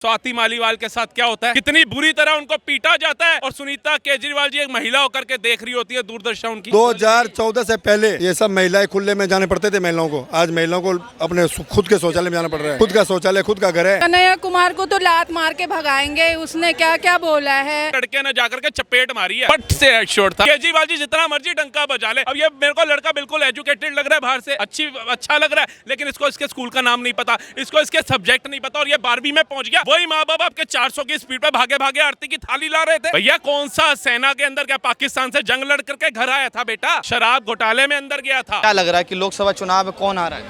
स्वाति मालीवाल के साथ क्या होता है, कितनी बुरी तरह उनको पीटा जाता है। और सुनीता केजरीवाल जी एक महिला होकर के देख रही होती है दूरदर्शन उनकी। 2014 से पहले ये सब महिलाएं खुले में जाने पड़ते थे महिलाओं को। आज महिलाओं को अपने खुद के शौचालय में जाना पड़ रहा है। खुद का शौचालय, खुद का घर है। कन्हैया कुमार को तो लात मार के भगाएंगे, उसने क्या क्या बोला है। लड़के ने जाकर के चपेट मारी है, पट से हेडशॉट था। केजरीवाल जी जितना मर्जी डंका बजा ले। अब ये मेरे को लड़का बिल्कुल एजुकेटेड लग रहा है, बाहर से अच्छा लग रहा है, लेकिन इसको इसके स्कूल का नाम नहीं पता, इसको इसके सब्जेक्ट नहीं पता, और ये 12वीं में पहुंच गया। वही माँ बाप आपके 400 की स्पीड पे भागे भागे आरती की थाली ला रहे थे। भैया कौन सा सेना के अंदर, क्या पाकिस्तान से जंग लड़ करके घर आया था बेटा? शराब घोटाले में अंदर गया था। क्या लग रहा है कि लोकसभा चुनाव में कौन आ रहा है?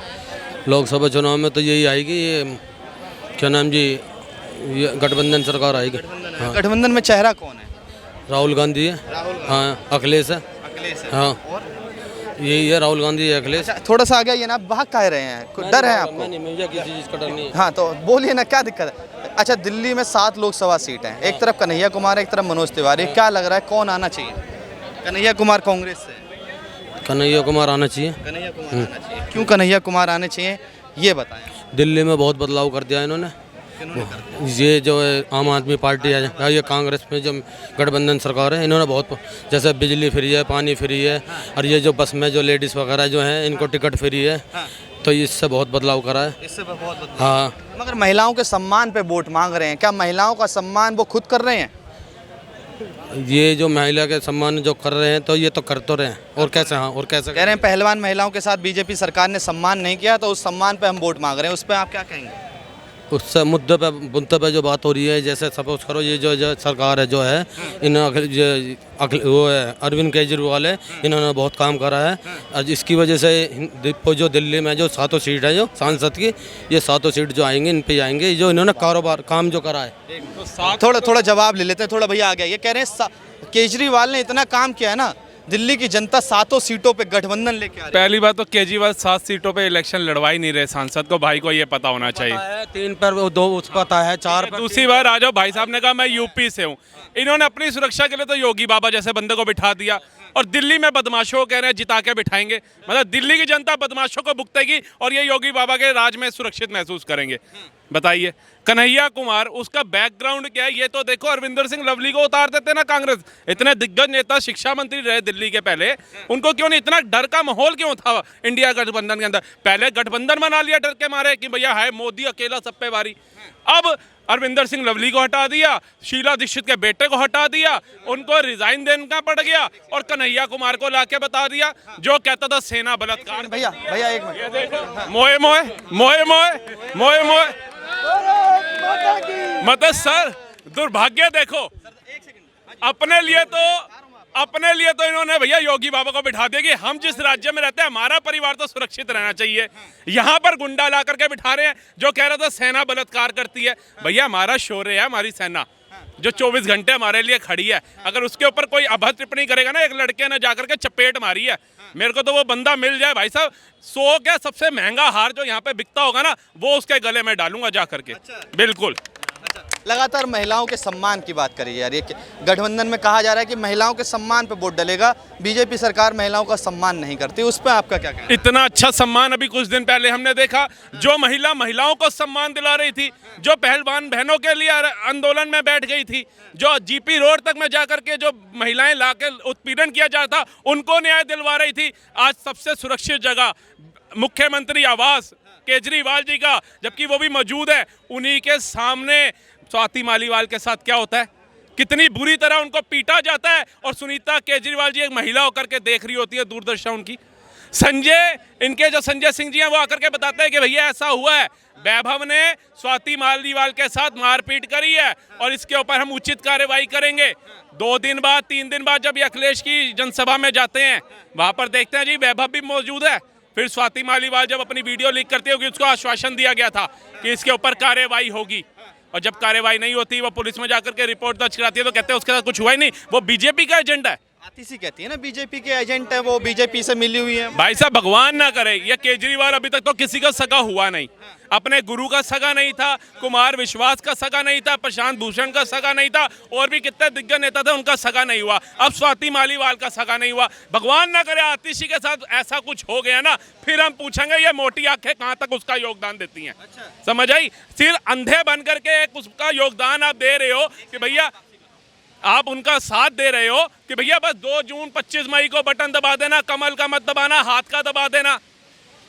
लोकसभा चुनाव में तो यही आएगी, ये क्या नाम जी, ये गठबंधन सरकार आएगी। हाँ। गठबंधन में चेहरा कौन है? राहुल गांधी है। हाँ, अखिलेश है। हाँ, यही है, राहुल गांधी, अखिलेश। अच्छा, थोड़ा सा आगे ये ना, भाग कह रहे हैं, कुछ डर है आपको? नहीं, मुझे किसी चीज़ का डर नहीं है। हाँ तो बोलिए ना, क्या दिक्कत है? अच्छा, दिल्ली में 7 लोकसभा सीट हैं, एक तरफ कन्हैया कुमार, एक तरफ मनोज तिवारी। क्या लग रहा है कौन आना चाहिए? कन्हैया कुमार कांग्रेस से। कन्हैया कुमार आना चाहिए। कन्हैया कुमार आना चाहिए। क्यों कन्हैया कुमार आने चाहिए, ये बताएं। दिल्ली में बहुत बदलाव कर दिया इन्होंने। ये जो है आम आदमी पार्टी है, ये कांग्रेस में जो गठबंधन सरकार है, इन्होंने बहुत, जैसे बिजली फ्री है, पानी फ्री है, और ये जो बस में जो लेडीज़ वगैरह जो हैं इनको टिकट फ्री है। तो इससे बहुत बदलाव करा है। इससे बहुत बदलाव। हाँ, मगर महिलाओं के सम्मान पे वोट मांग रहे हैं, क्या महिलाओं का सम्मान वो खुद कर रहे हैं? ये जो महिला के सम्मान जो कर रहे हैं, तो ये तो कर तो रहे हैं, और कैसे? हाँ, और कैसे कह रहे हैं पहलवान महिलाओं के साथ बीजेपी सरकार ने सम्मान नहीं किया, तो उस सम्मान पे हम वोट मांग रहे हैं। उस पर आप क्या कहेंगे? उससे मुद्दे पे जो बात हो रही है, जैसे सपोज करो ये जो सरकार है जो है, वो है अरविंद केजरीवाल है, इन्होंने बहुत काम करा है। आज इसकी वजह से जो दिल्ली में जो 7 सीट है जो सांसद की, ये 7 सीट जो आएंगे, इन पे आएंगे, जो इन्होंने कारोबार काम जो करा है। थोड़ा जवाब ले लेते हैं, थोड़ा भैया आ गया। ये कह रहे हैं केजरीवाल ने इतना काम किया है ना, दिल्ली की जनता 7 सीटों पे गठबंधन लेके आ रही है। पहली बात तो केजरीवाल 7 सीटों पे इलेक्शन लड़वा ही नहीं रहे सांसद को, भाई को ये पता होना चाहिए। 3 पर 2 उस पता है, 4 पर। दूसरी बार आ जाओ, भाई साहब ने कहा मैं यूपी से हूँ। इन्होंने अपनी सुरक्षा के लिए तो योगी बाबा जैसे बंदे को बिठा दिया, और दिल्ली में बदमाशों को कह रहे हैं जिता के बिठाएंगे। मतलब दिल्ली की जनता बदमाशों को भुगतेगी, और ये योगी बाबा के राज में सुरक्षित महसूस करेंगे। बताइए कन्हैया कुमार, उसका बैकग्राउंड क्या है? ये तो देखो, अरविंदर सिंह लवली को उतार देते ना कांग्रेस। इतने दिग्गज नेता, शिक्षा मंत्री रहे दिल्ली के पहले, उनको क्यों नहीं, इतना डर का माहौल क्यों था इंडिया गठबंधन के अंदर? पहले गठबंधन बना लिया डर के मारे कि भैया है मोदी अकेला सब पे भारी। अब अरविंदर सिंह लवली को हटा दिया, शीला दीक्षित के बेटे को हटा दिया, उनको रिजाइन देना पड़ गया, और कन्हैया कुमार को लाके बता दिया जो कहता था सेना बलात्कार। भैया एक मिनट, ये देखो, मोए मोए मोए मोए मोए मोए, मतलब सर दुर्भाग्य देखो। अपने लिए तो इन्होंने भैया योगी बाबा को बिठा दिया कि हम जिस राज्य में रहते हैं हमारा परिवार तो सुरक्षित रहना चाहिए। यहाँ पर गुंडा ला करके बिठा रहे हैं जो कह रहा था सेना बलात्कार करती है। भैया हमारा शौर्य है, हमारी सेना जो 24 घंटे हमारे लिए खड़ी है। अगर उसके ऊपर कोई अभद्र टिप्पणी करेगा ना, एक लड़के ने जाकर के चपेट मारी है, मेरे को तो वो बंदा मिल जाए भाई साहब, 100 क्या सबसे महंगा हार जो यहाँ पे बिकता होगा ना, वो उसके गले में डालूंगा जा करके। बिल्कुल। लगातार महिलाओं के सम्मान की बात करी जा रही है। गठबंधन में कहा जा रहा है कि महिलाओं के सम्मान पे वोट डलेगा, बीजेपी सरकार महिलाओं का सम्मान नहीं करती। उस पर आपका क्या कहना है? इतना अच्छा सम्मान अभी कुछ दिन पहले हमने देखा, जो महिलाओं को सम्मान दिला रही थी, जो पहलवान बहनों के लिए आंदोलन में बैठ गई थी, जो जीपी रोड तक में जाकर के जो महिलाएं लाके उत्पीड़न किया जाता था, उनको न्याय दिलवा रही थी। आज सबसे सुरक्षित जगह मुख्यमंत्री आवास केजरीवाल जी का, जबकि वो भी मौजूद है, उन्हीं के सामने स्वाति मालीवाल के साथ क्या होता है, कितनी बुरी तरह उनको पीटा जाता है। और सुनीता केजरीवाल जी एक महिला होकर के देख रही होती है दूरदर्शन उनकी। इनके जो संजय सिंह जी हैं वो आकर के बताते हैं कि भैया ऐसा हुआ है, वैभव ने स्वाति मालीवाल के साथ मारपीट करी है, और इसके ऊपर हम उचित कार्रवाई करेंगे। 2 दिन बाद 3 दिन बाद जब ये अखिलेश की जनसभा में जाते हैं, वहां पर देखते हैं जी वैभव भी मौजूद है। फिर स्वाति मालीवाल जब अपनी वीडियो लीक करती होगी, उसको आश्वासन दिया गया था कि इसके ऊपर कार्रवाई होगी, और जब कार्रवाई नहीं होती, वो पुलिस में जाकर के रिपोर्ट दर्ज कराती है, तो कहते हैं उसके साथ कुछ हुआ ही नहीं, वो बीजेपी का एजेंडा है। आतिशी कहती है ना बीजेपी के एजेंट है, वो बीजेपी से मिली हुई है। भाई साहब भगवान ना करे, ये केजरीवाल अभी तक तो किसी का सगा हुआ नहीं। अपने गुरु का सगा नहीं था, कुमार विश्वास का सगा नहीं था, प्रशांत भूषण का सगा नहीं था, और भी कितने दिग्गज नेता थे उनका सगा नहीं हुआ। अब स्वाति मालीवाल का सगा नहीं हुआ। भगवान ना करे आतिशी के साथ ऐसा कुछ हो गया ना, फिर हम पूछेंगे ये मोटी आंखें कहाँ तक उसका योगदान देती हैं। समझ आई? सिर्फ अंधे बन करके एक उसका योगदान आप दे रहे हो कि भैया आप उनका साथ दे रहे हो कि भैया बस 2 जून 25 मई को बटन दबा देना, कमल का मत दबाना, हाथ का दबा देना,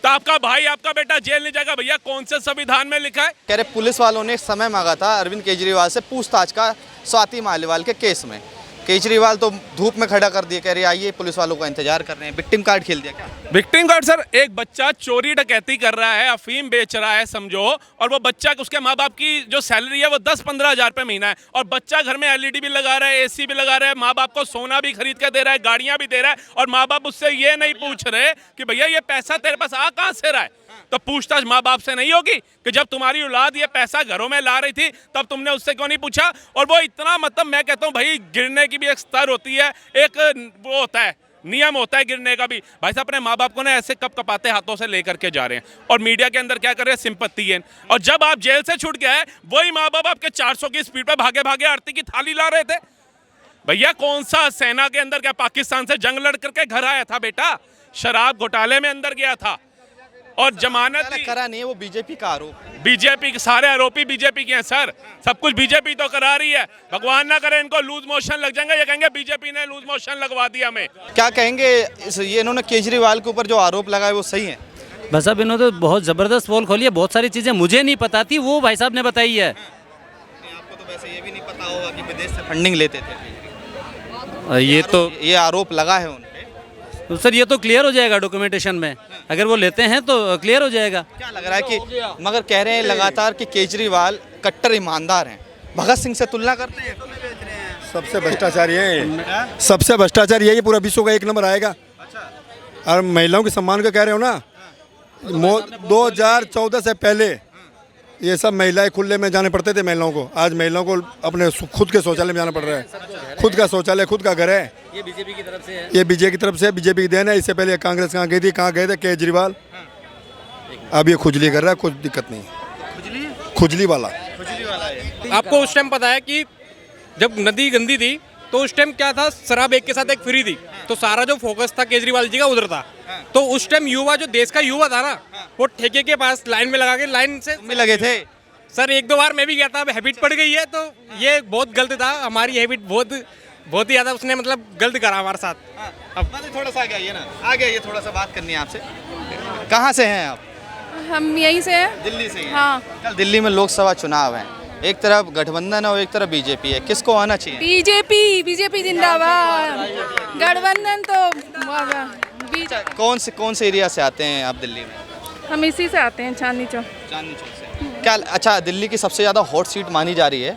तो आपका भाई आपका बेटा जेल नहीं जाएगा। भैया कौन से संविधान में लिखा है? कह रहे पुलिस वालों ने समय मांगा था अरविंद केजरीवाल से पूछताछ का स्वाति मालीवाल के केस में। केजरीवाल तो धूप में खड़ा कर दिया, कह रहे आइए पुलिस वालों का इंतजार कर रहे हैं। विक्टिम कार्ड खेल दिया क्या? विक्टिम कार्ड सर, एक बच्चा चोरी डकैती कर रहा है, अफीम बेच रहा है समझो, और वो बच्चा उसके माँ बाप की जो सैलरी है वो 10-15 हज़ार रुपये महीना है, और बच्चा घर में एलईडी भी लगा रहा है, एसी भी लगा रहा है, माँ बाप को सोना भी खरीद के दे रहा है, गाड़ियाँ भी दे रहा है, और माँ बाप उससे ये नहीं पूछ रहे कि भैया ये पैसा तेरे पास आ कहाँ से रहा है। तो पूछताछ माँ बाप से नहीं होगी कि जब तुम्हारी औलाद ये पैसा घरों में ला रही थी तब तुमने उससे क्यों नहीं पूछा? और वो इतना मतलब मैं कहता हूँ भाई गिरने की भी एक स्तर होती है, एक वो होता है, नियम होता है गिरने का भी। भाई साहब अपने माँ बाप को ना ऐसे कप कपाते हाथों से लेकर के जा रहे हैं, और मीडिया के अंदर क्या कर रहे हैं, सिंपत्ति है। और जब आप जेल से छूट गए वही माँ बाप आपके 400 की स्पीड पर भागे भागे आरती की थाली ला रहे थे। भैया कौन सा सेना के अंदर क्या पाकिस्तान से जंग लड़ करके घर आया था बेटा? शराब घोटाले में अंदर गया था और जमानत करा नहीं है, वो बीजेपी का आरोप। बीजेपी के सारे आरोपी बीजेपी के हैं सर, सब कुछ बीजेपी तो करा रही है। भगवान ना करे इनको लूज मोशन लग जाएंगे, ये कहेंगे बीजेपी ने लूज मोशन लगवा दिया हमें। क्या कहेंगे ये इन्होंने केजरीवाल के ऊपर जो आरोप लगाए वो सही है? बस अब इन्होंने तो बहुत ज़बरदस्त पोल खोली है, बहुत सारी चीज़ें मुझे नहीं पता थी, वो भाई साहब ने बताई है। आपको तो वैसे ये भी नहीं पता होगा कि विदेश से फंडिंग लेते थे। ये आरोप लगा है उन तो सर ये तो क्लियर हो जाएगा डॉक्यूमेंटेशन में, अगर वो लेते हैं तो क्लियर हो जाएगा। क्या लग रहा है कि मगर कह रहे हैं लगातार कि केजरीवाल कट्टर ईमानदार हैं, भगत सिंह से तुलना करते हैं। सबसे भ्रष्टाचार ये है, सबसे भ्रष्टाचार यही, पूरा विश्व का 1 नंबर आएगा। और महिलाओं के सम्मान का कह रहे हो ना, 2014 से पहले ये सब महिलाएं खुले में जाने पड़ते थे महिलाओं को, आज महिलाओं को अपने खुद के शौचालय में जाना पड़ रहा है। खुद का शौचालय, खुद का घर है। ये बीजेपी की तरफ से है, ये बीजेपी की तरफ से, बीजेपी की देन है। इससे पहले कांग्रेस कहाँ गई थी, कहाँ गए थे केजरीवाल। अब ये खुजली कर रहा है, कुछ दिक्कत नहीं, खुजली वाला। आपको उस टाइम पता है कि जब नदी गंदी थी तो उस टाइम क्या था, शराब एक के साथ एक फ्री थी, तो सारा जो फोकस था केजरीवाल जी का उधर था। तो उस टाइम युवा, जो देश का युवा था ना, वो ठेके के पास लाइन में लगा के लाइन से में लगे थे। सर 1-2 बार मैं भी गया था, अब हैबिट पड़ गई है, तो ये बहुत गलत था। हमारी हैबिट बहुत ही ज़्यादा उसने मतलब गलत करा हमारे साथ। अब थोड़ा सा आगे आइए, थोड़ा सा बात करनी है आपसे। कहाँ से हैं आप? हम यहीं से हैं। दिल्ली से हैं। हाँ। कल दिल्ली में लोकसभा चुनाव है, एक तरफ गठबंधन है और एक तरफ बीजेपी है, किसको आना चाहिए? बीजेपी जिंदाबाद। गठबंधन तो कौन से एरिया से आते हैं आप दिल्ली में? हम इसी से आते हैं, चांदनी चौक। चांदनी चौक से। क्या अच्छा, दिल्ली की सबसे ज़्यादा हॉट सीट मानी जा रही है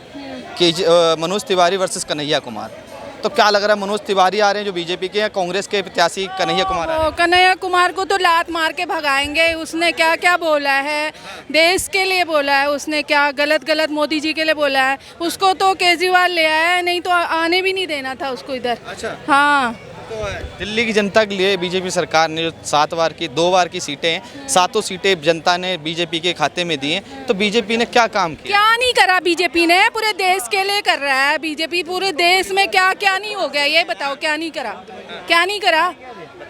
कि मनोज तिवारी वर्सेस कन्हैया कुमार, तो क्या लग रहा है मनोज तिवारी आ रहे हैं जो बीजेपी के हैं, कांग्रेस के प्रत्याशी कन्हैया कुमार आ रहे हैं? कन्हैया कुमार को तो लात मार के भगाएंगे। उसने क्या क्या बोला है, देश के लिए बोला है उसने, क्या गलत मोदी जी के लिए बोला है, उसको तो केजरीवाल ले आया है, नहीं तो आने भी नहीं देना था उसको इधर। अच्छा। हाँ, तो दिल्ली की जनता के लिए बीजेपी सरकार ने जो 2 बार की सीटें हैं, 7 सीटें जनता ने बीजेपी के खाते में दी हैं, तो बीजेपी ने क्या काम किया? क्या नहीं करा बीजेपी ने, पूरे देश के लिए कर रहा है बीजेपी। पूरे देश में क्या क्या नहीं हो गया, ये बताओ, क्या नहीं करा, क्या नहीं करा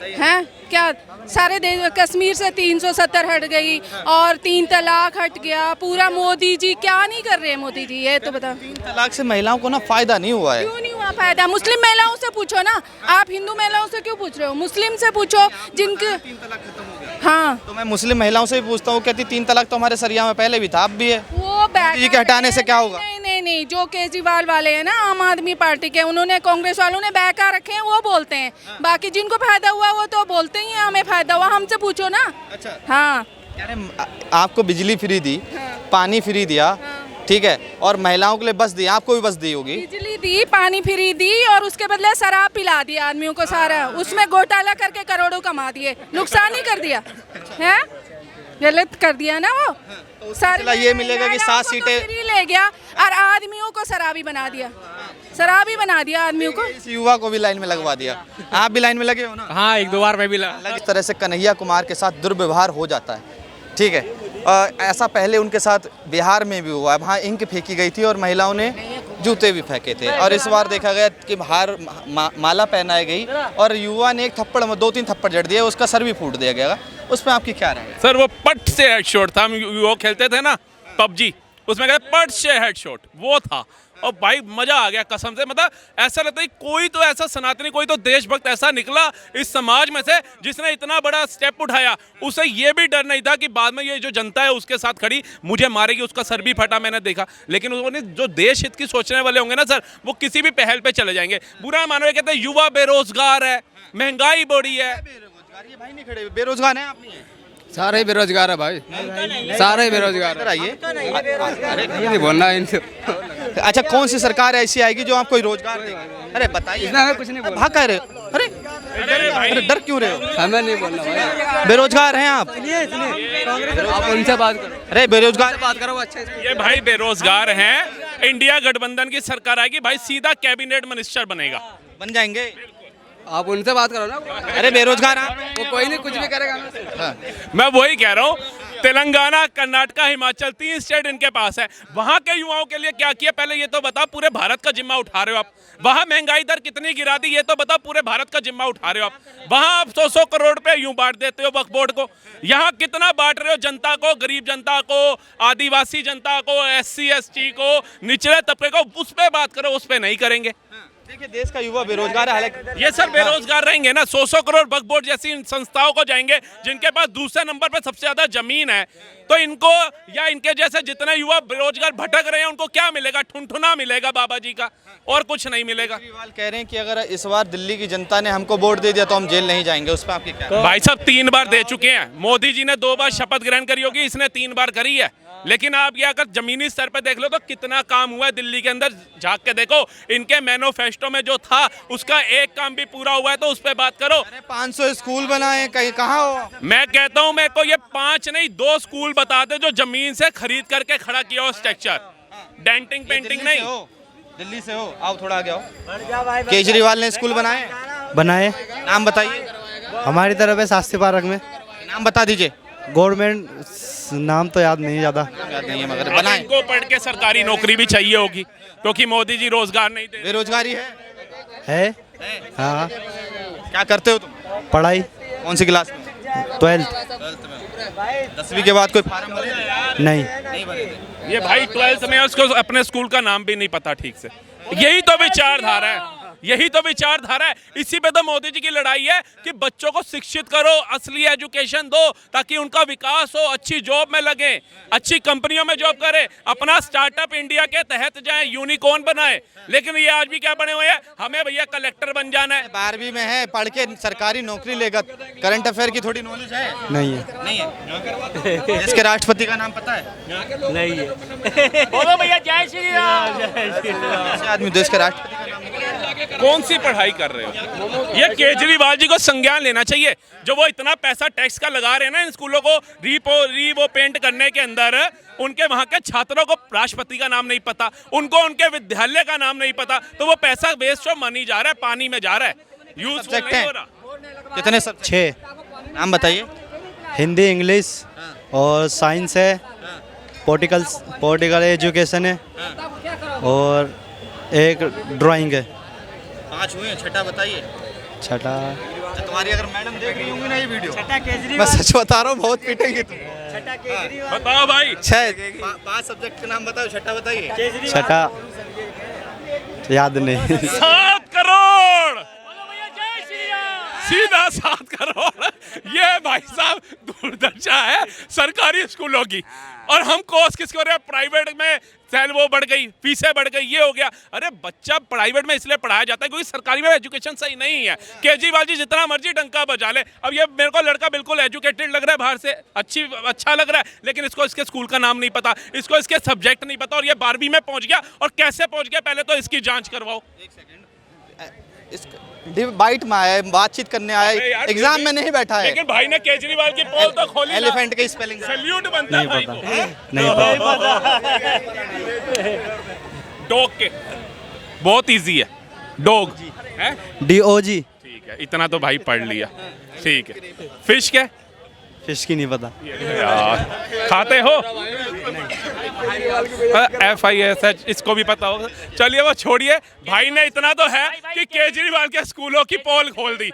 है? क्या सारे देश, कश्मीर से 370 हट गई और 3 तलाक हट गया, पूरा मोदी जी क्या नहीं कर रहे हैं मोदी जी, ये तो बताओ। 3 तलाक से महिलाओं को ना फायदा नहीं हुआ है। क्यों नहीं हुआ फायदा? मुस्लिम महिलाओं से पूछो ना, आप हिंदू महिलाओं से क्यों पूछ रहे हो? मुस्लिम से पूछो जिनके। 3 तलाक खत्म हो गया। हाँ, तो मैं मुस्लिम महिलाओं से भी पूछता हूँ, कहती 3 तलाक तो हमारे सरिया में पहले भी था, अब भी है। वो जी के हटाने से क्या होगा? नहीं, जो केजरीवाल वाले हैं ना, आम आदमी पार्टी के, उन्होंने, कांग्रेस वालों ने बहका रखे हैं, वो बोलते हैं। बाकी जिनको फायदा हुआ वो तो बोलते ही हैं हमें फायदा हुआ, हमसे पूछो ना। अच्छा। हाँ, आपको बिजली फ्री दी, पानी फ्री दिया, ठीक है, और महिलाओं के लिए बस दी, आपको भी बस दी होगी। बिजली दी, पानी फ्री दी, और उसके बदले शराब पिला दी आदमियों को सारा, उसमें घोटाला करके करोड़ों कमा दिए, नुकसान ही कर दिया है। गलत कर दिया ना वो। सिलसिला ये मिलेगा कि 7 महिलाओं को सीटें- तो फ्री ले गया और आदमियों को शराबी बना दिया, शराबी बना दिया आदमियों को। इस युवा को भी लाइन में लगवा दिया। आप भी लाइन में लगे हो ना? हाँ, 1-2 बार मैं भी लगा। इस तरह से कन्हैया कुमार के साथ दुर्व्यवहार हो जाता है, ठीक है। ऐसा पहले उनके साथ बिहार में भी हुआ, वहाँ इंक फेंकी गई थी और महिलाओं ने जूते भी फेंके थे। और इस बार देखा गया कि माला पहनाई गई और युवा ने एक थप्पड़ में 2-3 थप्पड़ जड़ दिए, उसका सर भी फूट दिया गया। उस पर आपकी क्या राय है? सर वो पट से हेडशॉट था, हम वो खेलते थे ना पबजी, उसमें कहते पट से हेडशॉट वो था। और भाई मजा आ गया कसम से, मतलब ऐसा लगता है कोई तो ऐसा सनातनी, कोई तो देशभक्त ऐसा निकला इस समाज में से जिसने इतना बड़ा स्टेप उठाया। उसे ये भी डर नहीं था कि बाद में ये जो जनता है उसके साथ खड़ी मुझे मारेगी, उसका सर भी फटा मैंने देखा। लेकिन उन्होंने जो देश हित की सोचने वाले होंगे ना सर, वो किसी भी पहल पे चले जाएंगे। बुरा मानो, कहते हैं युवा बेरोजगार है, महंगाई बढ़ी है। ये भाई नहीं खड़े, बेरोजगार हैं आप? नहीं है, सारे ही बेरोजगार है भाई, सारे ही बेरोजगार इधर आइए। ये नहीं बोलना इनसे। अच्छा, कौन सी सरकार ऐसी आएगी जो आपको रोजगार देगी? अरे बताइए। कुछ नहीं बोलना। भाग कह रहे हो? अरे डर क्यों रहे हो? हमें नहीं बोलना भाई। बेरोजगार हैं आप? आप उनसे बात करो। अरे बेरोजगार बात करो अच्छे से। ये भाई बेरोजगार हैं, इंडिया गठबंधन की सरकार आएगी भाई, सीधा कैबिनेट मिनिस्टर बनेगा। बन जाएंगे। आप उनसे बात करो ना। अरे बेरोजगार आप? वो कोई नहीं, कुछ भी करेगा। मैं वही कह रहा हूँ, तेलंगाना, कर्नाटका, हिमाचल 3 स्टेट इनके पास है। वहाँ के युवाओं के लिए क्या किया पहले ये तो बताओ। पूरे भारत का जिम्मा उठा रहे हो आप। वहाँ महंगाई दर कितनी गिरा दी ये तो बताओ। पूरे भारत का जिम्मा उठा रहे हो आप। वहाँ आप 100-100 करोड़ रुपए यूं बांट देते हो वक्फ बोर्ड को। यहाँ कितना बांट रहे हो जनता को, गरीब जनता को, आदिवासी जनता को, SC ST को, निचले तबके को। उस पर बात करो, उस पर नहीं करेंगे। देखिए, देश का युवा बेरोजगार है। हालांकि ये सर बेरोजगार रहेंगे ना, 100-100 करोड़ वक्फ बोर्ड जैसी इन संस्थाओं को जाएंगे जिनके पास दूसरे नंबर पर सबसे ज्यादा जमीन है। तो इनको या इनके जैसे जितने युवा बेरोजगार भटक रहे हैं उनको क्या मिलेगा? ठुनठुना मिलेगा बाबा जी का, और कुछ नहीं मिलेगा। केजरीवाल कह रहे हैं कि अगर इस बार दिल्ली की जनता ने हमको वोट दे दिया तो हम जेल नहीं जाएंगे। उस पर आपकी क्या? भाई साहब 3 बार दे चुके हैं। मोदी जी ने 2 बार शपथ ग्रहण करी होगी, इसने 3 बार करी है। लेकिन आप ये अगर जमीनी स्तर पे देख लो तो कितना काम हुआ है दिल्ली के अंदर, झांक के देखो। इनके मैनिफेस्टो में जो था उसका एक काम भी पूरा हुआ है तो उस पर बात करो। अरे 500 स्कूल बनाए, कहीं कहाँ हो? मैं कहता हूं, मेरे को ये 5 नहीं 2 स्कूल बता दे जो जमीन से खरीद करके खड़ा किया हो, स्ट्रक्चर, डेंटिंग पेंटिंग नहीं। दिल्ली से हो, आओ थोड़ा आगे आओ। केजरीवाल ने स्कूल बनाए। नाम बताइए। हमारी तरफ है शास्त्री पार्क में। नाम बता दीजिए। गवर्नमेंट नाम तो याद नहीं ज़्यादा। याद नहीं है मगर अब बनाए। इनको पढ़ के सरकारी नौकरी भी चाहिए होगी क्योंकि मोदी जी रोजगार नहीं दे। बेरोजगारी है। हाँ। क्या करते हो तुम? पढ़ाई। कौन सी क्लास में? 12th। 10वीं के बाद कोई फार्म भरे? नहीं। नहीं भरे थे। ये भाई 12th में उसको अपने स्कूल का नाम भी नहीं पता ठीक से। यही तो विचारधारा है, यही तो विचारधारा है। इसी पे तो मोदी जी की लड़ाई है कि बच्चों को शिक्षित करो, असली एजुकेशन दो ताकि उनका विकास हो, अच्छी जॉब में लगे, अच्छी कंपनियों में जॉब करे, अपना स्टार्टअप इंडिया के तहत जाए, यूनिकॉर्न बनाए। लेकिन ये आज भी क्या बने हुए हैं, हमें भैया कलेक्टर बन जाना है। 12वीं में है, पढ़ के सरकारी नौकरी लेगा। करंट अफेयर की थोड़ी नॉलेज है? नहीं है। नहीं है। इसके राष्ट्रपति का नाम पता है? नहीं है। बोलो भैया जय श्री राम। ऐसे आदमी देश के राष्ट्रपति का नाम नहीं पता। कौन सी पढ़ाई कर रहे हो? ये केजरीवाल जी को संज्ञान लेना चाहिए। जो वो इतना पैसा टैक्स का लगा रहे हैं ना इन स्कूलों को रीवो पेंट करने के अंदर, उनके वहाँ के छात्रों को राष्ट्रपति का नाम नहीं पता, उनको उनके विद्यालय का नाम नहीं पता, तो वो पैसा वेस्ट ऑफ मनी जा रहा है, पानी में जा रहा है, यूजफुल नहीं हो रहा। कितने सब? 6। नाम बताइए। हिंदी, इंग्लिश और साइंस है, पॉलिटिकल एजुकेशन है और एक ड्राइंग है। 5 हुए हैं, छठा बताइए। छठा तुम्हारी अगर मैडम देख रही होंगी ना ये वीडियो, मैं सच बता रहा हूँ, बहुत पीटेंगे तुम। बताओ भाई। 5 सब्जेक्ट के नाम बताओ, छठा बताइए। छठा याद नहीं। 7 करोड़, सीधा 7 करोड़। ये भाई साहब दुर्दशा है सरकारी स्कूलों की। और हम कोर्स किसको रहे, प्राइवेट में सैल वो बढ़ गई, फीसें बढ़ गई, ये हो गया। अरे बच्चा प्राइवेट में इसलिए पढ़ाया जाता है क्योंकि सरकारी में एजुकेशन सही नहीं है। केजरीवाल जी जितना मर्जी डंका बजा ले, अब ये मेरे को लड़का बिल्कुल एजुकेटेड लग रहा है, बाहर से अच्छा लग रहा है, लेकिन इसको इसके स्कूल का नाम नहीं पता, इसको इसके सब्जेक्ट नहीं पता, और ये 12वीं में पहुंच गया। और कैसे पहुंच गया पहले तो इसकी जांच करवाओ। बाइट में आया है, बातचीत करने आया अरे है, यार, एग्जाम लेकिन- में नहीं बैठा है। लेकिन भाई ने केजरीवाल की पोल तो खोली ना। एलिफेंट के स्पेलिंग सल्यूट बनता है भाई को। नहीं पता डॉग के बहुत इजी है, डॉग है। DOG ठीक है, इतना तो भाई पढ़ लिया। ठीक है, फिश क्या? फिश की नहीं पता। यार खाते हो? FISH इसको भी पता होगा। चलिए वो छोड़िए, भाई ने इतना तो है कि केजरीवाल के स्कूलों की पोल खोल दी।